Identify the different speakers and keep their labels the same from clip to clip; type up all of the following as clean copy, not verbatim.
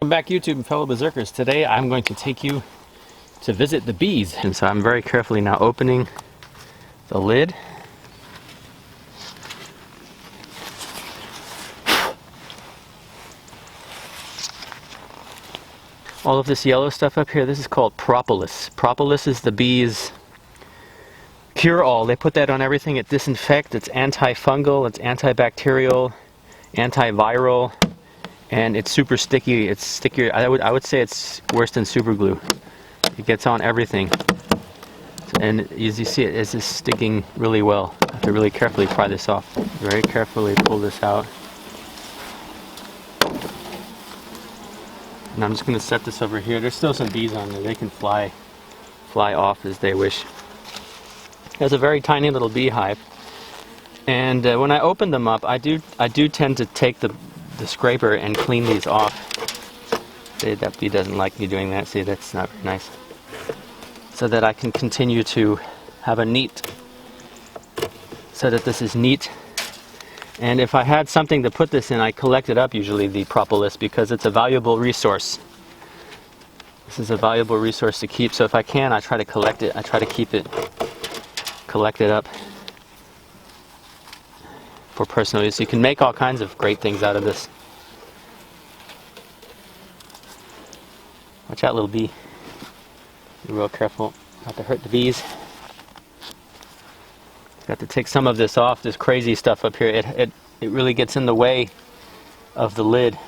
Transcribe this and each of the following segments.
Speaker 1: Welcome back, YouTube and fellow berserkers. Today I'm going to take you to visit the bees. And so I'm very carefully now opening the lid. All of this yellow stuff up here, this is called propolis. Propolis is the bees' cure-all. They put that on everything. It disinfects, it's antifungal, it's antibacterial, antiviral, and it's super sticky. It's stickier. I would say it's worse than super glue. It gets on everything. And as you see, it is just sticking really well. I have to really carefully pry this off. Very carefully pull this out. And I'm just going to set this over here. There's still some bees on there. They can fly off as they wish. There's a very tiny little beehive. And when I open them up, I do tend to take the scraper and clean these off. That bee doesn't like me doing that. See, that's not very nice. So that I can continue to have a neat, so that this is neat. And if I had something to put this in, I collect it up, usually the propolis, because it's a valuable resource. This is a valuable resource to keep, so if I can, I try to collect it. I try to keep it, collect it up for personal use. You can make all kinds of great things out of this. Watch out, little bee. Be real careful not to hurt the bees. Got to take some of this off, this crazy stuff up here. It really gets in the way of the lid.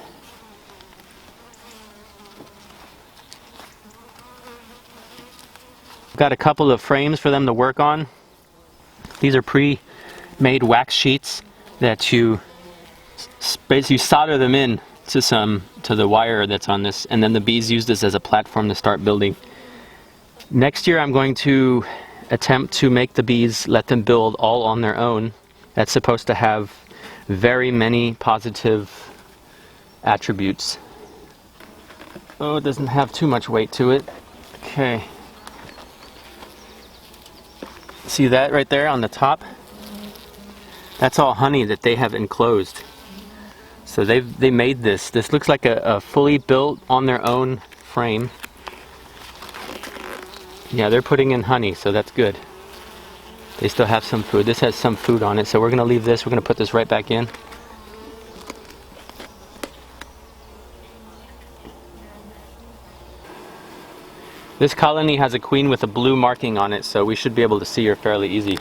Speaker 1: Got a couple of frames for them to work on. These are pre-made wax sheets that you basically solder them in to the wire that's on this, and then the bees use this as a platform to start building. Next year I'm going to attempt to make the bees, let them build all on their own. That's supposed to have very many positive attributes. Oh, it doesn't have too much weight to it. Okay. See that right there on the top? That's all honey that they have enclosed. So they made this. This looks like a fully built on their own frame. Yeah, they're putting in honey, so that's good. They still have some food. This has some food on it, so we're going to leave this. We're going to put this right back in. This colony has a queen with a blue marking on it, so we should be able to see her fairly easy.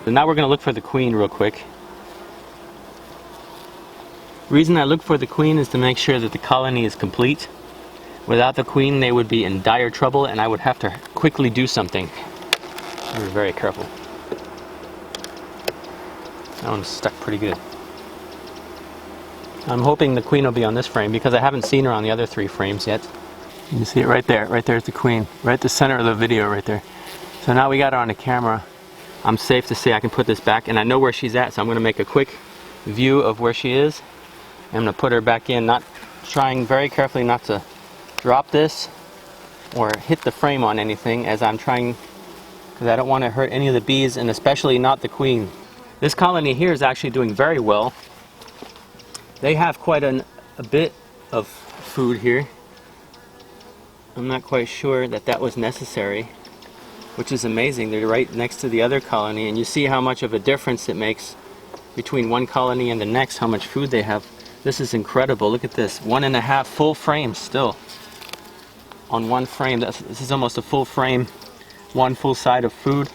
Speaker 1: So now we're going to look for the queen real quick. The reason I look for the queen is to make sure that the colony is complete. Without the queen, they would be in dire trouble, and I would have to quickly do something. We're very careful. That one's stuck pretty good. I'm hoping the queen will be on this frame because I haven't seen her on the other 3 frames yet. You can see it right there. Right there's the queen. Right at the center of the video right there. So now we got her on the camera. I'm safe to say I can put this back, and I know where she's at, so I'm going to make a quick view of where she is. I'm going to put her back in, trying very carefully not to drop this or hit the frame on anything as I'm trying, because I don't want to hurt any of the bees, and especially not the queen. This colony here is actually doing very well. They have quite a bit of food here. I'm not quite sure that was necessary, which is amazing. They're right next to the other colony, and you see how much of a difference it makes between one colony and the next, how much food they have. This is incredible. Look at this, 1.5 full frames still on one frame. This is almost a full frame, one full side of food.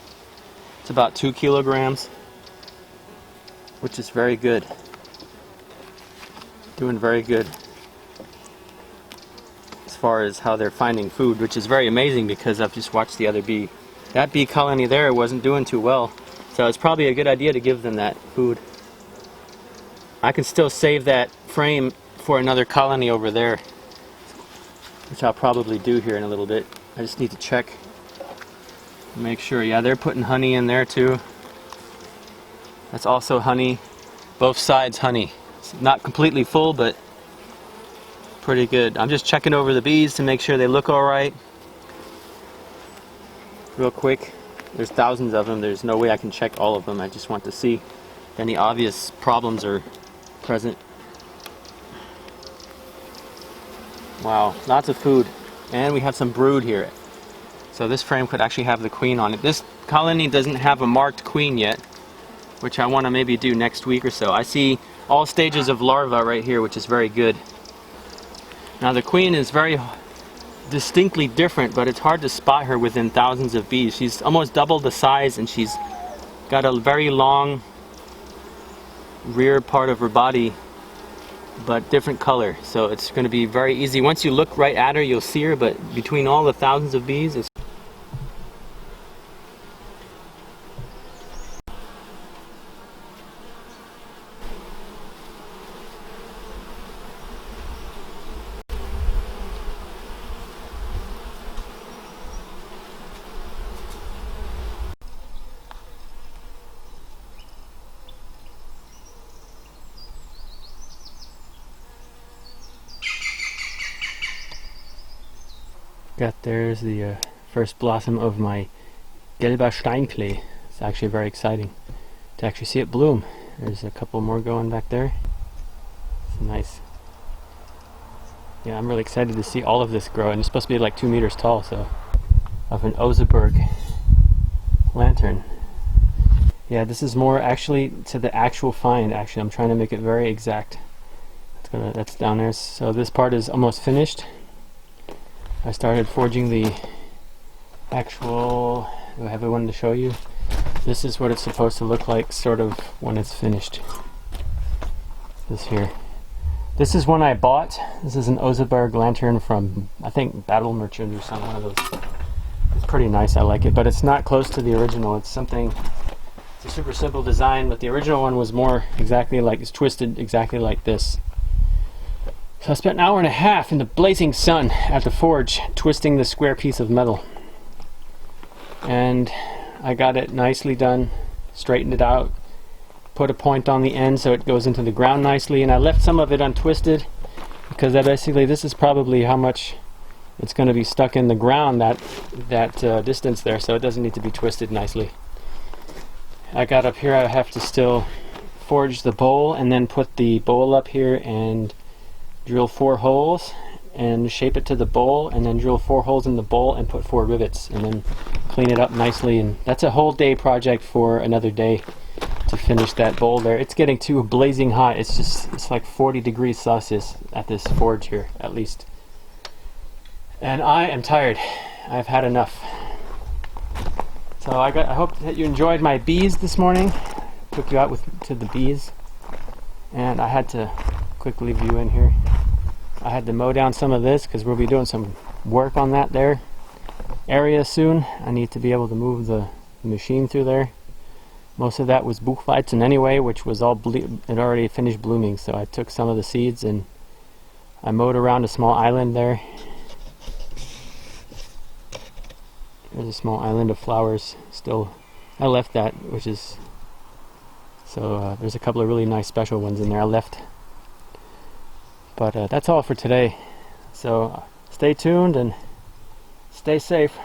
Speaker 1: It's about 2 kilograms, which is very good. Doing very good as far as how they're finding food, which is very amazing because I've just watched the other bee. That bee colony there wasn't doing too well, so it's probably a good idea to give them that food. I can still save that frame for another colony over there, which I'll probably do here in a little bit. I just need to check, make sure. Yeah, they're putting honey in there too. That's also honey. Both sides honey. It's not completely full, but pretty good. I'm just checking over the bees to make sure they look all right. Real quick. There's thousands of them. There's no way I can check all of them. I just want to see if any obvious problems are present. Wow, lots of food. And we have some brood here. So this frame could actually have the queen on it. This colony doesn't have a marked queen yet, which I want to maybe do next week or so. I see all stages of larva right here, which is very good. Now the queen is very distinctly different, but it's hard to spot her within thousands of bees. She's almost double the size, and she's got a very long rear part of her body, but different color. So it's going to be very easy. Once you look right at her, you'll see her, but between all the thousands of bees, it's there's the first blossom of my gelber Steinklee. It's actually very exciting to actually see it bloom. There's a couple more going back there. It's nice. Yeah, I'm really excited to see all of this grow, and it's supposed to be like 2 meters tall, so of an Oseberg lantern. Yeah, this is more actually to the actual find. Actually, I'm trying to make it very exact. That's down there. So this part is almost finished. I started forging the actual, do I have one to show you? This is what it's supposed to look like sort of when it's finished. This here. This is one I bought. This is an Oseberg lantern from, I think, Battle Merchant or some one of those. It's pretty nice, I like it, but it's not close to the original. It's something, it's a super simple design, but the original one was more exactly like, it's twisted exactly like this. So I spent an hour and a half in the blazing sun at the forge twisting the square piece of metal. And I got it nicely done, straightened it out, put a point on the end so it goes into the ground nicely, and I left some of it untwisted because basically this is probably how much it's going to be stuck in the ground, that distance there, so it doesn't need to be twisted nicely. I got up here, I have to still forge the bowl and then put the bowl up here and drill 4 holes and shape it to the bowl, and then drill 4 holes in the bowl and put 4 rivets and then clean it up nicely. And that's a whole day project for another day to finish that bowl there. It's getting too blazing hot. It's like 40 degrees Celsius at this forge here at least, and I am tired. I've had enough. So I hope that you enjoyed my bees this morning. Took you out to the bees, and I had to quickly view in here. I had to mow down some of this because we'll be doing some work on that there area soon. I need to be able to move the machine through there. Most of that was Buchweizen anyway, which was all it already finished blooming, so I took some of the seeds and I mowed around a small island there. There's a small island of flowers still. I left that, which is so there's a couple of really nice special ones in there I left. But that's all for today. So stay tuned and stay safe.